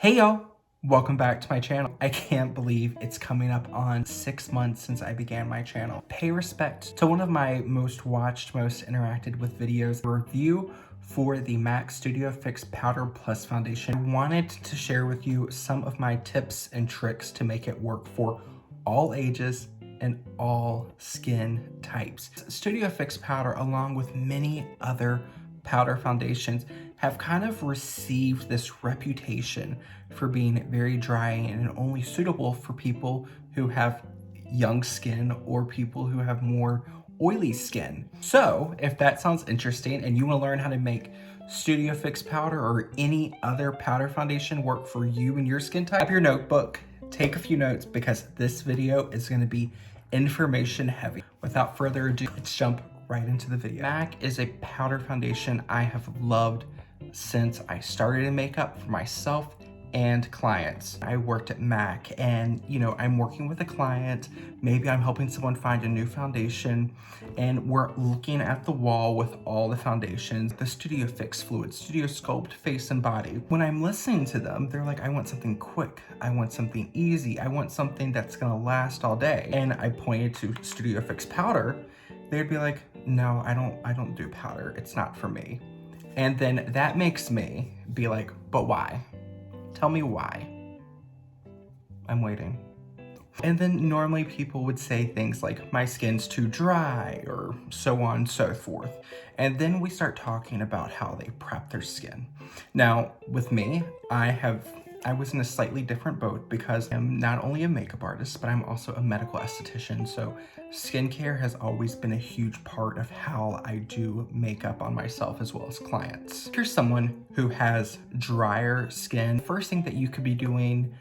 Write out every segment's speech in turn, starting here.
Hey y'all, welcome back to my channel. I can't believe it's coming up on 6 months since I began my channel. Pay respect to one of my most watched, most interacted with videos, a review for the M.A.C Studio Fix Powder Plus Foundation. I wanted to share with you some of my tips and tricks to make it work for all ages and all skin types. Studio Fix Powder, along with many other powder foundations, have kind of received this reputation for being very dry and only suitable for people who have young skin or people who have more oily skin. So if that sounds interesting and you want to learn how to make Studio Fix powder or any other powder foundation work for you and your skin type, grab your notebook, take a few notes, because this video is going to be information heavy. Without further ado, let's jump right into the video. M.A.C is a powder foundation I have loved since I started in makeup for myself and clients. I worked at M.A.C and I'm working with a client, maybe I'm helping someone find a new foundation, and we're looking at the wall with all the foundations, the Studio Fix Fluid, Studio Sculpt, Face and Body. When I'm listening to them, they're like, I want something quick, I want something easy, I want something that's gonna last all day. And I pointed to Studio Fix powder, they'd be like, no, I don't do powder, it's not for me. And then that makes me be like, but why? Tell me why. I'm waiting. And then normally people would say things like, my skin's too dry, or so on and so forth. And then we start talking about how they prep their skin. Now, with me, I was in a slightly different boat because I'm not only a makeup artist, but I'm also a medical esthetician. So skincare has always been a huge part of how I do makeup on myself as well as clients. If you're someone who has drier skin, first thing that you could be doing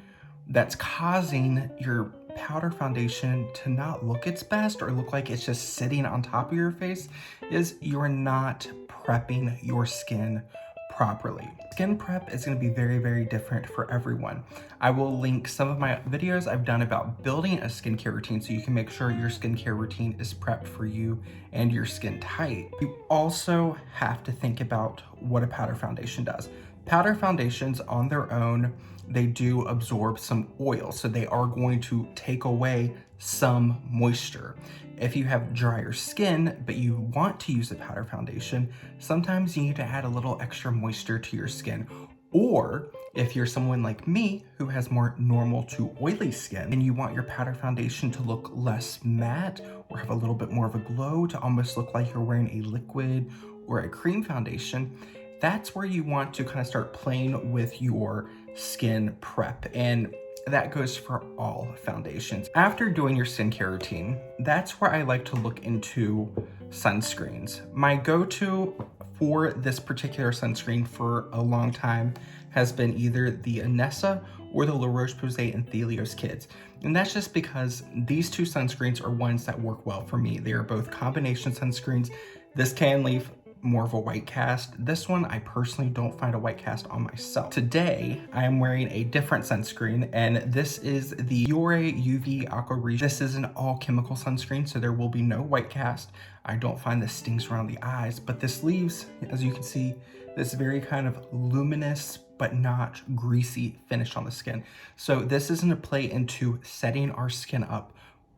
that's causing your powder foundation to not look its best or look like it's just sitting on top of your face is you're not prepping your skin properly. Skin prep is going to be very, very different for everyone. I will link some of my videos I've done about building a skincare routine so you can make sure your skincare routine is prepped for you and your skin type. You also have to think about what a powder foundation does. Powder foundations on their own, they do absorb some oil, so they are going to take away some moisture. If you have drier skin, but you want to use a powder foundation, sometimes you need to add a little extra moisture to your skin. Or if you're someone like me who has more normal to oily skin and you want your powder foundation to look less matte or have a little bit more of a glow, to almost look like you're wearing a liquid or a cream foundation, that's where you want to kind of start playing with your skin prep. And that goes for all foundations. After doing your skincare routine, that's where I like to look into sunscreens. My go-to for this particular sunscreen for a long time has been either the M.A.C or the La Roche-Posay and Thelios Kids. And that's just because these two sunscreens are ones that work well for me. They are both combination sunscreens. This can leave more of a white cast. This one, I personally don't find a white cast on myself. Today, I am wearing a different sunscreen, and this is the Biore UV Aqua Reach. This is an all chemical sunscreen, so there will be no white cast. I don't find this stings around the eyes, but this leaves, as you can see, this very kind of luminous but not greasy finish on the skin. So this is gonna play into setting our skin up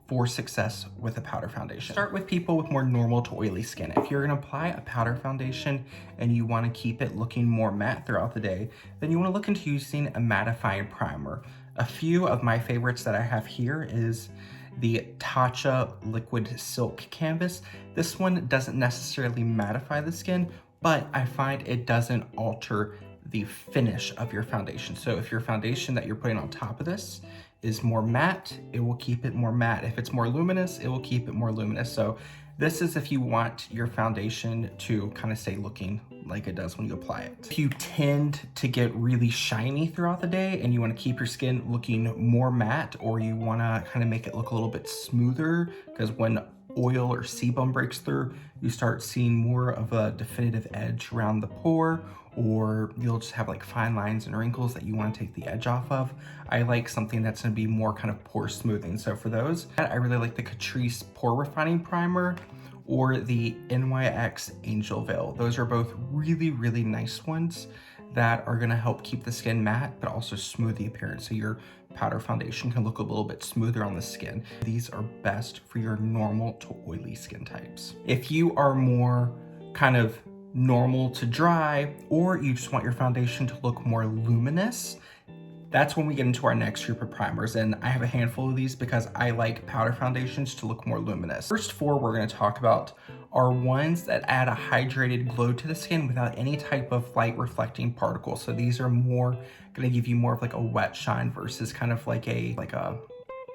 for success with a powder foundation. Start with people with more normal to oily skin. If you're gonna apply a powder foundation and you wanna keep it looking more matte throughout the day, then you wanna look into using a mattifying primer. A few of my favorites that I have here is the Tatcha Liquid Silk Canvas. This one doesn't necessarily mattify the skin, but I find it doesn't alter the finish of your foundation. So if your foundation that you're putting on top of this is more matte, it will keep it more matte. If it's more luminous, it will keep it more luminous. So this is if you want your foundation to kind of stay looking like it does when you apply it. If you tend to get really shiny throughout the day and you want to keep your skin looking more matte, or you want to kind of make it look a little bit smoother, because when oil or sebum breaks through, you start seeing more of a definitive edge around the pore, or you'll just have like fine lines and wrinkles that you want to take the edge off of. I like something that's going to be more kind of pore smoothing. So for those, I really like the Catrice Pore Refining Primer or the NYX Angel Veil. Those are both really, really nice ones that are gonna help keep the skin matte, but also smooth the appearance so your powder foundation can look a little bit smoother on the skin. These are best for your normal to oily skin types. If you are more kind of normal to dry, or you just want your foundation to look more luminous, that's when we get into our next group of primers, and I have a handful of these because I like powder foundations to look more luminous. First four we're going to talk about are ones that add a hydrated glow to the skin without any type of light reflecting particles. So these are more going to give you more of like a wet shine versus kind of like a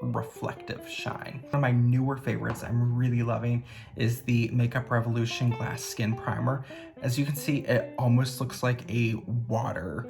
reflective shine. One of my newer favorites I'm really loving is the Makeup Revolution Glass Skin Primer. As you can see, it almost looks like a water.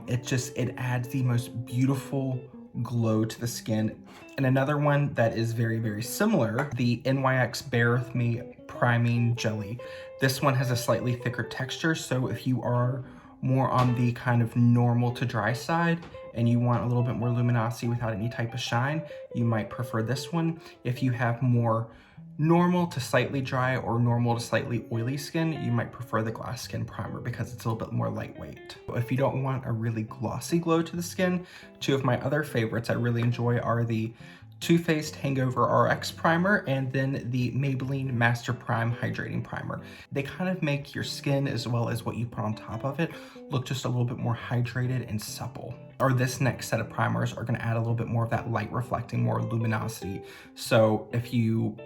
It adds the most beautiful glow to the skin. And another one that is very, very similar, the NYX Bare With Me Priming Jelly. This one has a slightly thicker texture, so if you are more on the kind of normal to dry side and you want a little bit more luminosity without any type of shine, you might prefer this one. If you have more normal to slightly dry or normal to slightly oily skin, you might prefer the Glass Skin Primer because it's a little bit more lightweight. If you don't want a really glossy glow to the skin, two of my other favorites I really enjoy are the Too Faced Hangover RX Primer and then the Maybelline Master Prime Hydrating Primer. They kind of make your skin, as well as what you put on top of it, look just a little bit more hydrated and supple. Or this next set of primers are going to add a little bit more of that light reflecting, more luminosity. So if you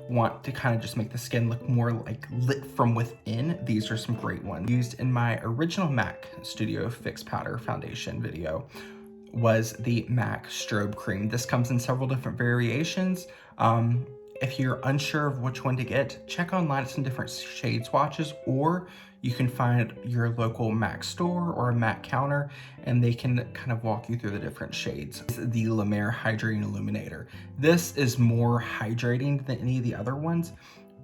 want to kind of just make the skin look more like lit from within, these are some great ones. Used in my original MAC Studio Fix Powder Foundation video was the MAC Strobe Cream. This comes in several different variations. If you're unsure of which one to get, check online at some different shade swatches, or you can find your local MAC store or a MAC counter and they can kind of walk you through the different shades. The La Mer Hydrating Illuminator. This is more hydrating than any of the other ones,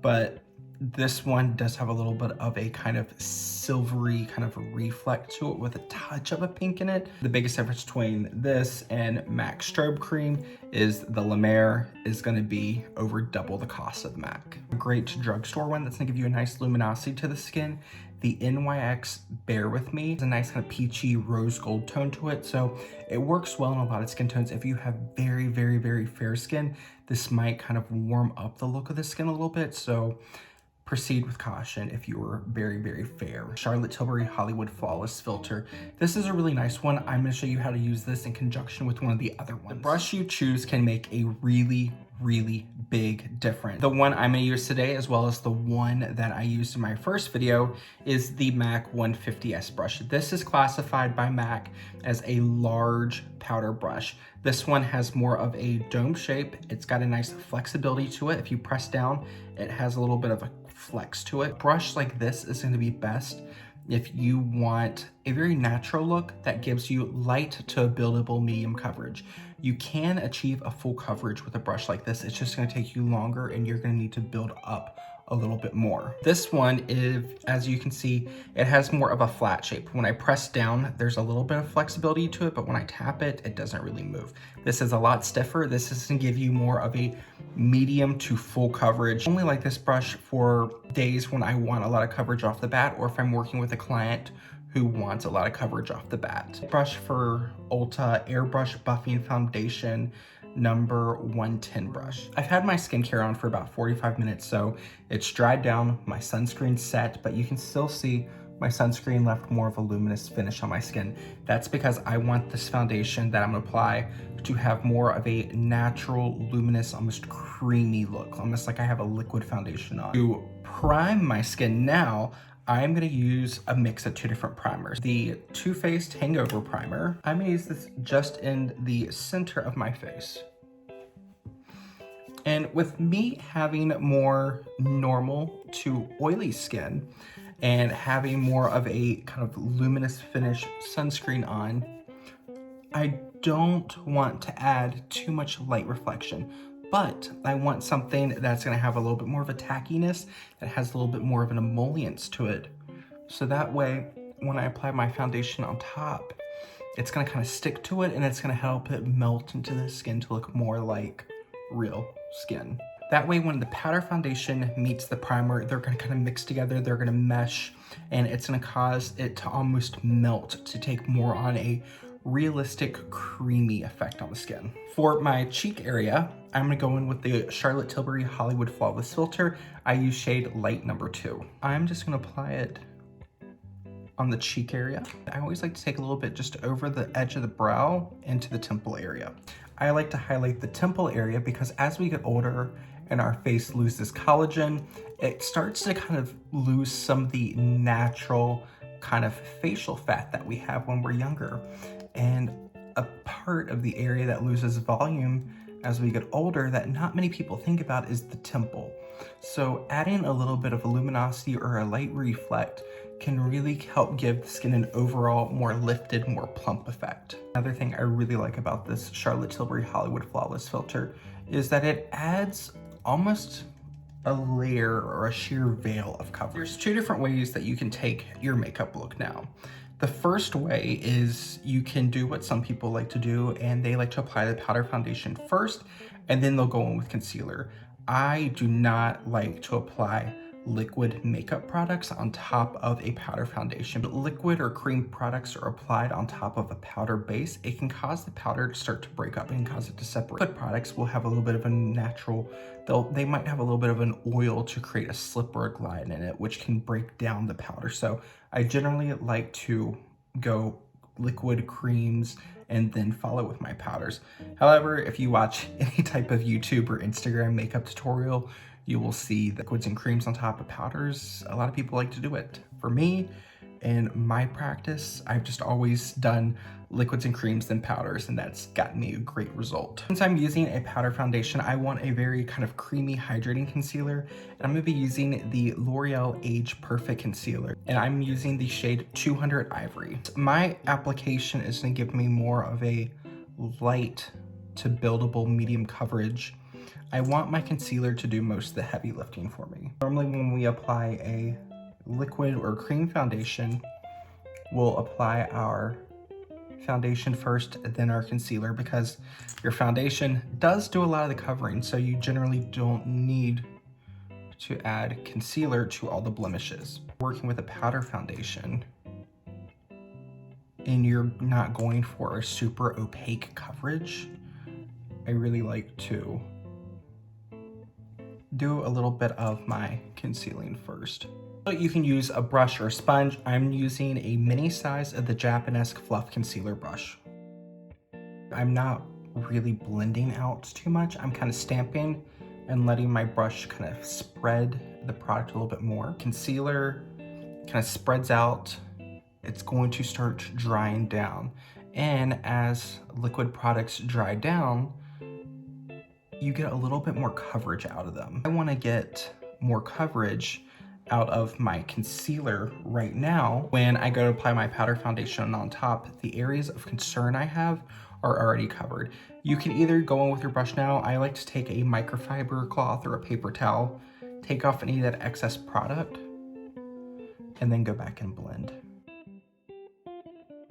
but this one does have a little bit of a kind of silvery kind of reflect to it with a touch of a pink in it. The biggest difference between this and MAC Strobe Cream is the La Mer is going to be over double the cost of MAC. A great drugstore one that's going to give you a nice luminosity to the skin. The NYX Bare With Me is a nice kind of peachy rose gold tone to it, so it works well in a lot of skin tones. If you have very, very, very fair skin, this might kind of warm up the look of the skin a little bit, so proceed with caution if you are very, very fair. Charlotte Tilbury Hollywood Flawless Filter. This is a really nice one. I'm going to show you how to use this in conjunction with one of the other ones. The brush you choose can make a really, really big difference. The one I'm going to use today, as well as the one that I used in my first video, is the MAC 150S brush. This is classified by MAC as a large powder brush. This one has more of a dome shape. It's got a nice flexibility to it. If you press down, it has a little bit of a flex to it. A brush like this is going to be best if you want a very natural look that gives you light to a buildable medium coverage. You can achieve a full coverage with a brush like this. It's just going to take you longer and you're going to need to build up a little bit more. This one is, as you can see, it has more of a flat shape. When I press down, there's a little bit of flexibility to it, but when I tap it, it doesn't really move. This is a lot stiffer. This is going to give you more of a medium to full coverage. I only like this brush for days when I want a lot of coverage off the bat, or if I'm working with a client who wants a lot of coverage off the bat. Brush for Ulta Airbrush Buffing Foundation number 110 brush. I've had my skincare on for about 45 minutes, so it's dried down, my sunscreen's set, but you can still see my sunscreen left more of a luminous finish on my skin. That's because I want this foundation that I'm gonna apply to have more of a natural, luminous, almost creamy look, almost like I have a liquid foundation on. To prime my skin now, I'm gonna use a mix of two different primers. The Too Faced Hangover Primer. I'm gonna use this just in the center of my face. And with me having more normal to oily skin and having more of a kind of luminous finish sunscreen on, I don't want to add too much light reflection, but I want something that's gonna have a little bit more of a tackiness, that has a little bit more of an emollients to it. So that way, when I apply my foundation on top, it's gonna kind of stick to it and it's gonna help it melt into the skin to look more like real skin. That way when the powder foundation meets the primer, they're gonna kind of mix together, they're gonna mesh, and it's gonna cause it to almost melt to take more on a realistic creamy effect on the skin. For my cheek area, I'm gonna go in with the Charlotte Tilbury Hollywood Flawless Filter. I use shade Light number 2. I'm just gonna apply it on the cheek area. I always like to take a little bit just over the edge of the brow into the temple area. I like to highlight the temple area because as we get older and our face loses collagen, it starts to kind of lose some of the natural kind of facial fat that we have when we're younger. And a part of the area that loses volume as we get older that not many people think about is the temple. So adding a little bit of a luminosity or a light reflect can really help give the skin an overall more lifted, more plump effect. Another thing I really like about this Charlotte Tilbury Hollywood Flawless Filter is that it adds almost a layer or a sheer veil of coverage. There's 2 different ways that you can take your makeup look now. The first way is you can do what some people like to do, and they like to apply the powder foundation first, and then they'll go in with concealer. I do not like to apply liquid makeup products on top of a powder foundation. But liquid or cream products are applied on top of a powder base. It can cause the powder to start to break up and cause it to separate. Liquid products will have a little bit of a natural, they might have a little bit of an oil to create a slip or a glide in it, which can break down the powder. So I generally like to go liquid creams and then follow with my powders. However, if you watch any type of YouTube or Instagram makeup tutorial, you will see liquids and creams on top of powders. A lot of people like to do it. For me, in my practice, I've just always done liquids and creams then powders, and that's gotten me a great result. Since I'm using a powder foundation, I want a very kind of creamy hydrating concealer, and I'm gonna be using the L'Oreal Age Perfect Concealer, and I'm using the shade 200 Ivory. My application is gonna give me more of a light to buildable medium coverage. I want my concealer to do most of the heavy lifting for me. Normally when we apply a liquid or cream foundation, we'll apply our foundation first, then our concealer, because your foundation does do a lot of the covering, so you generally don't need to add concealer to all the blemishes. Working with a powder foundation, and you're not going for a super opaque coverage, I really like to do a little bit of my concealing first. So you can use a brush or a sponge. I'm using a mini size of the Japanesque Fluff Concealer brush. I'm not really blending out too much. I'm kind of stamping and letting my brush kind of spread the product a little bit more. Concealer kind of spreads out. It's going to start drying down. And as liquid products dry down, you get a little bit more coverage out of them. I want to get more coverage out of my concealer right now. When I go to apply my powder foundation on top, the areas of concern I have are already covered. You can either go in with your brush now. I like to take a microfiber cloth or a paper towel, take off any of that excess product, and then go back and blend.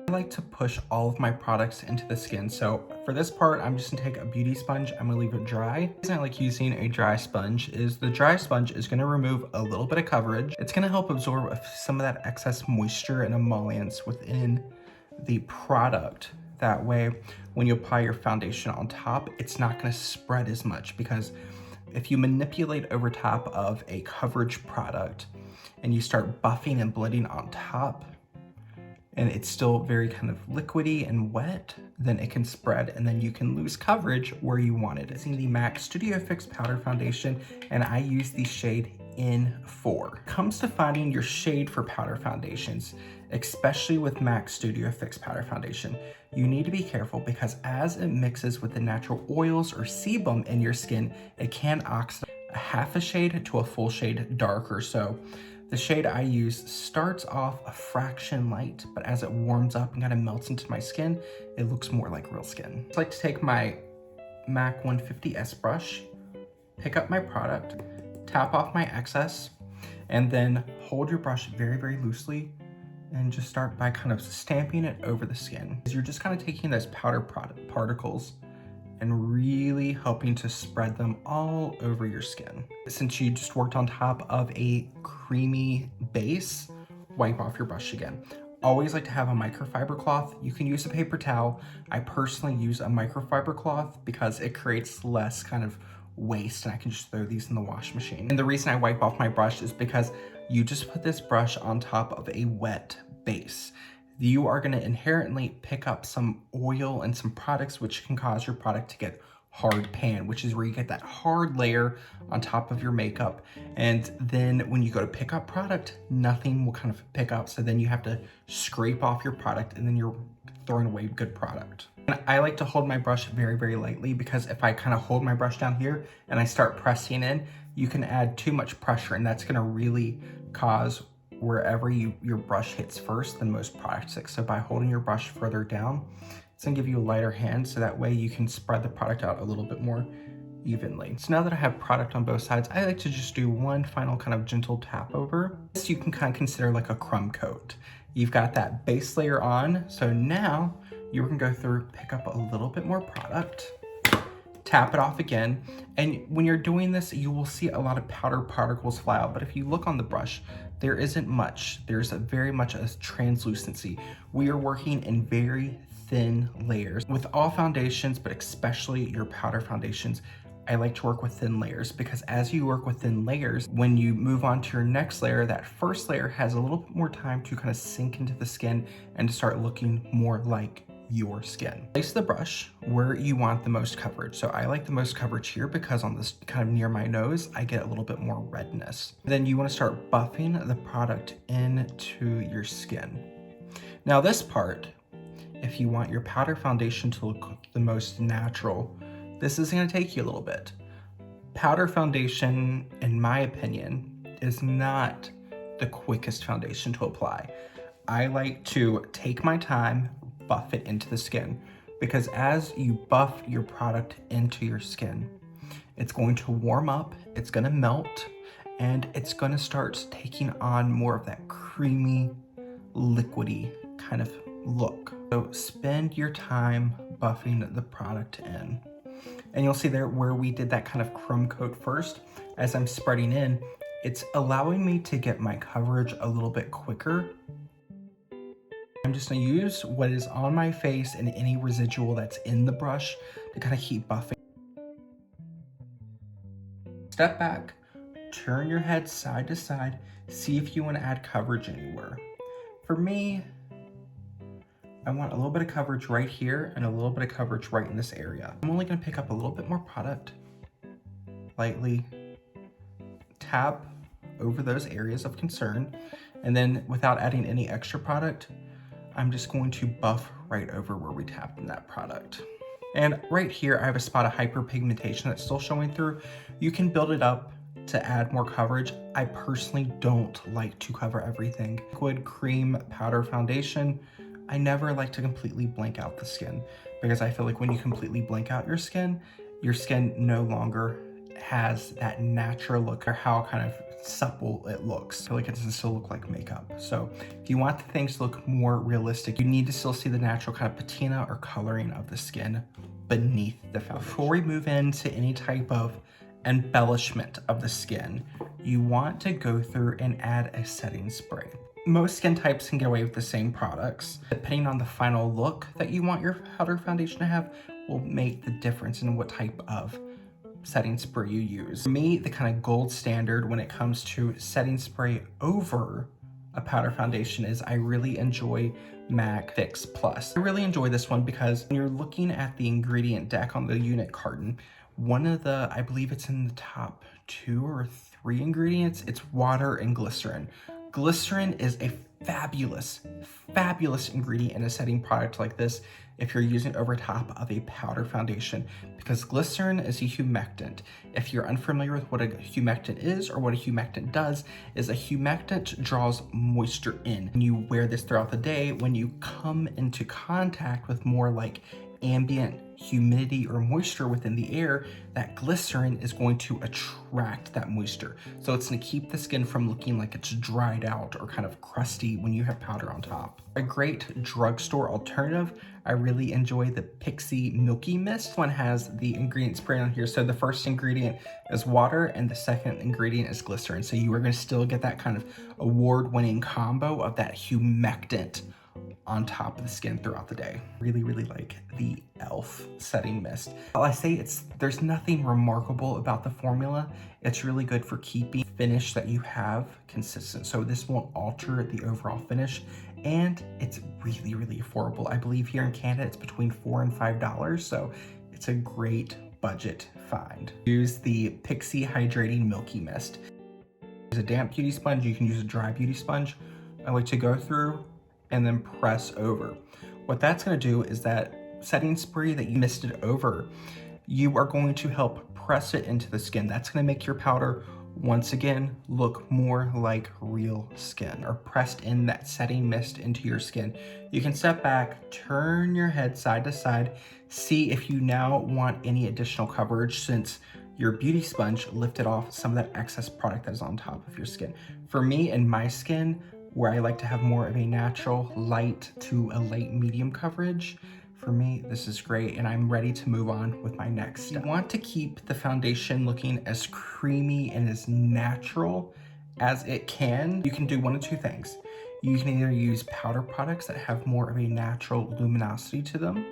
I like to push all of my products into the skin. So for this part, I'm just gonna take a beauty sponge. I'm gonna leave it dry. The reason I like using a dry sponge is the dry sponge is gonna remove a little bit of coverage. It's gonna help absorb some of that excess moisture and emollients within the product. That way, when you apply your foundation on top, it's not gonna spread as much, because if you manipulate over top of a coverage product and you start buffing and blending on top, and it's still very kind of liquidy and wet, then it can spread and then you can lose coverage where you want it. Using the M.A.C Studio Fix Powder Foundation, and I use the shade N4. Comes to finding your shade for powder foundations, especially with M.A.C Studio Fix Powder Foundation, you need to be careful, because as it mixes with the natural oils or sebum in your skin, it can oxidize a half a shade to a full shade darker. So the shade I use starts off a fraction light, but as it warms up and kind of melts into my skin, it looks more like real skin. I like to take my M.A.C 150S brush, pick up my product, tap off my excess, and then hold your brush very, very loosely and just start by kind of stamping it over the skin. You're just kind of taking those powder particles and really hoping to spread them all over your skin. Since you just worked on top of a creamy base, wipe off your brush again. Always like to have a microfiber cloth. You can use a paper towel. I personally use a microfiber cloth because it creates less kind of waste and I can just throw these in the wash machine. And the reason I wipe off my brush is because you just put this brush on top of a wet base. You are gonna inherently pick up some oil and some products which can cause your product to get hard pan, which is where you get that hard layer on top of your makeup. And then when you go to pick up product, nothing will kind of pick up. So then you have to scrape off your product and then you're throwing away good product. And I like to hold my brush very, very lightly because if I kind of hold my brush down here and I start pressing in, you can add too much pressure and that's gonna really cause wherever your brush hits first, the most product sticks. So by holding your brush further down, it's gonna give you a lighter hand so that way you can spread the product out a little bit more evenly. So now that I have product on both sides, I like to just do one final kind of gentle tap over. This you can kind of consider like a crumb coat. You've got that base layer on, so now you can go through, pick up a little bit more product, tap it off again, and when you're doing this, you will see a lot of powder particles fly out, but if you look on the brush, there isn't much. There's very much a translucency. We are working in very thin layers. With all foundations, but especially your powder foundations, I like to work with thin layers because as you work with thin layers, when you move on to your next layer, that first layer has a little bit more time to kind of sink into the skin and to start looking more like your skin. Place the brush where you want the most coverage. So I like the most coverage here because on this kind of near my nose, I get a little bit more redness. Then you want to start buffing the product into your skin. Now this part, if you want your powder foundation to look the most natural, this is going to take you a little bit. Powder foundation, in my opinion, is not the quickest foundation to apply. I like to take my time, buff it into the skin, because as you buff your product into your skin, it's going to warm up, it's going to melt, and it's going to start taking on more of that creamy, liquidy kind of look. So spend your time buffing the product in. And you'll see there where we did that kind of crumb coat first, as I'm spreading in, it's allowing me to get my coverage a little bit quicker. I'm just gonna use what is on my face and any residual that's in the brush to kind of keep buffing. Step back, turn your head side to side, see if you want to add coverage anywhere. For me, I want a little bit of coverage right here and a little bit of coverage right in this area. I'm only gonna pick up a little bit more product, lightly tap over those areas of concern, and then without adding any extra product, I'm just going to buff right over where we tapped in that product. And right here, I have a spot of hyperpigmentation that's still showing through. You can build it up to add more coverage. I personally don't like to cover everything. Liquid, cream, powder, foundation, I never like to completely blank out the skin because I feel like when you completely blank out your skin no longer has that natural look or how kind of supple it looks. I feel like it doesn't still look like makeup. So if you want the things to look more realistic, you need to still see the natural kind of patina or coloring of the skin beneath the foundation. Before we move into any type of embellishment of the skin, you want to go through and add a setting spray. Most skin types can get away with the same products. Depending on the final look that you want your powder foundation to have will make the difference in what type of setting spray you use. For me, the kind of gold standard when it comes to setting spray over a powder foundation is I really enjoy M.A.C Fix Plus. I really enjoy this one because when you're looking at the ingredient deck on the unit carton, one of the, I believe it's in the top 2 or 3 ingredients, it's water and glycerin. Glycerin is a fabulous ingredient in a setting product like this if you're using it over top of a powder foundation, because glycerin is a humectant. If you're unfamiliar with what a humectant is or what a humectant does, is a humectant draws moisture in. When you wear this throughout the day, when you come into contact with more like ambient humidity or moisture within the air, that glycerin is going to attract that moisture. So it's gonna keep the skin from looking like it's dried out or kind of crusty when you have powder on top. A great drugstore alternative, I really enjoy the M.A.C Milky Mist. This one has the ingredients sprayed on here. So the first ingredient is water and the second ingredient is glycerin. So you are gonna still get that kind of award-winning combo of that humectant on top of the skin throughout the day. Really, really like the e.l.f. setting mist. While I say there's nothing remarkable about the formula, it's really good for keeping finish that you have consistent. So this won't alter the overall finish, and it's really, really affordable. I believe here in Canada, it's between $4 and $5. So it's a great budget find. Use the M.A.C Hydrating Milky Mist. Use a damp beauty sponge, you can use a dry beauty sponge. I like to go through and then press over. What that's gonna do is that setting spray that you misted over, you are going to help press it into the skin. That's gonna make your powder, once again, look more like real skin, or pressed in that setting mist into your skin. You can step back, turn your head side to side, see if you now want any additional coverage since your beauty sponge lifted off some of that excess product that is on top of your skin. For me and my skin, where I like to have more of a natural light to a light medium coverage, for me, this is great, and I'm ready to move on with my next step. You want to keep the foundation looking as creamy and as natural as it can. You can do one of two things. You can either use powder products that have more of a natural luminosity to them,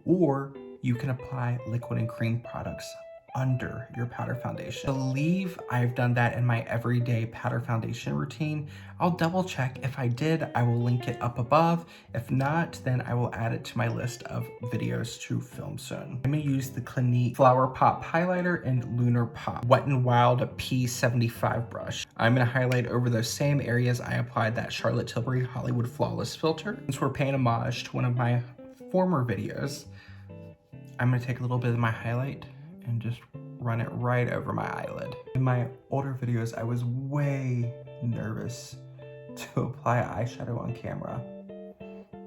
or you can apply liquid and cream products under your powder foundation. I believe I've done that in my everyday powder foundation routine. I'll double check. If I did, I will link it up above. If not, then I will add it to my list of videos to film soon. I'm gonna use the Clinique Flower Pop Highlighter and Lunar Pop Wet n Wild P75 brush. I'm gonna highlight over those same areas I applied that Charlotte Tilbury Hollywood Flawless filter. Since we're paying homage to one of my former videos, I'm gonna take a little bit of my highlight and just run it right over my eyelid. In my older videos, I was way nervous to apply eyeshadow on camera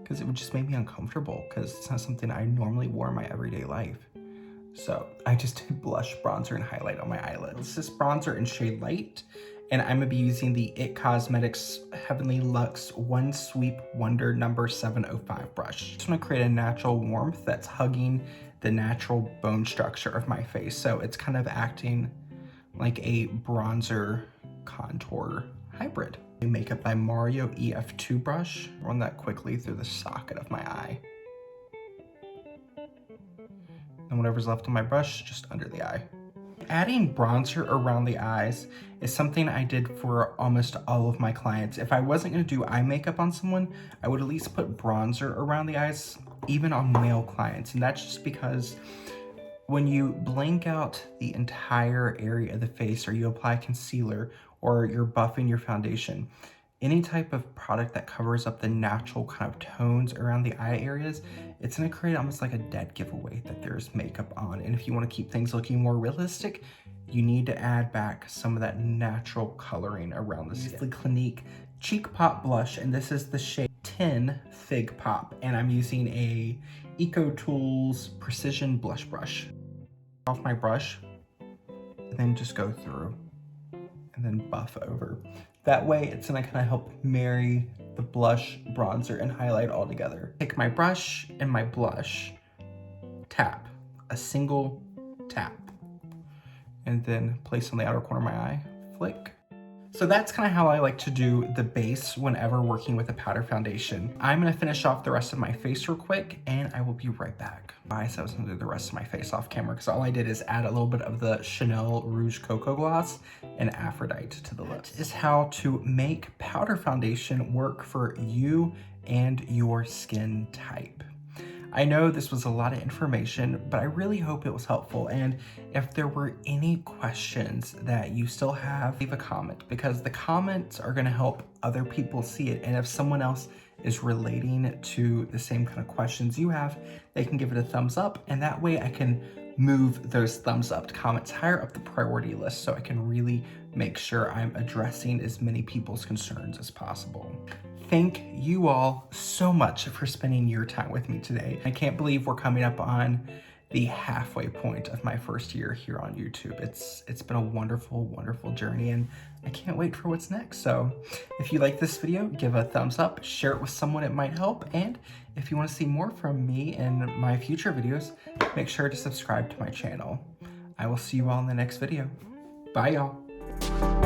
because it would just make me uncomfortable because it's not something I normally wore in my everyday life. So I just did blush, bronzer, and highlight on my eyelids. This is bronzer in shade Light, and I'm gonna be using the IT Cosmetics Heavenly Luxe One Sweep Wonder number 705 brush. Just wanna create a natural warmth that's hugging the natural bone structure of my face. So it's kind of acting like a bronzer contour hybrid. Makeup by Mario EF2 brush. Run that quickly through the socket of my eye. And whatever's left on my brush, just under the eye. Adding bronzer around the eyes is something I did for almost all of my clients. If I wasn't gonna do eye makeup on someone, I would at least put bronzer around the eyes, even on male clients. And that's just because when you blank out the entire area of the face, or you apply concealer, or you're buffing your foundation, any type of product that covers up the natural kind of tones around the eye areas, it's gonna create almost like a dead giveaway that there's makeup on. And if you wanna keep things looking more realistic, you need to add back some of that natural coloring around the skin. Use the Clinique Cheek Pop Blush, and this is the shade 10 Fig Pop, and I'm using a Eco Tools Precision Blush Brush. Off my brush, and then just go through and then buff over. That way it's gonna kind of help marry the blush, bronzer, and highlight all together. Take my brush and my blush, tap, a single tap, and then place on the outer corner of my eye, flick. So that's kind of how I like to do the base whenever working with a powder foundation. I'm gonna finish off the rest of my face real quick, and I will be right back. I said I was gonna do the rest of my face off camera because all I did is add a little bit of the Chanel Rouge Cocoa Gloss and Aphrodite to the lips. That is how to make powder foundation work for you and your skin type. I know this was a lot of information, but I really hope it was helpful. And if there were any questions that you still have, leave a comment, because the comments are gonna help other people see it. And if someone else is relating to the same kind of questions you have, they can give it a thumbs up. And that way I can move those thumbs up comments higher up the priority list so I can really make sure I'm addressing as many people's concerns as possible. Thank you all so much for spending your time with me today. I can't believe we're coming up on the halfway point of my first year here on YouTube. It's been a wonderful, wonderful journey, and I can't wait for what's next. So if you like this video, give a thumbs up, share it with someone it might help, and if you want to see more from me in my future videos, make sure to subscribe to my channel. I will see you all in the next video. Bye, y'all.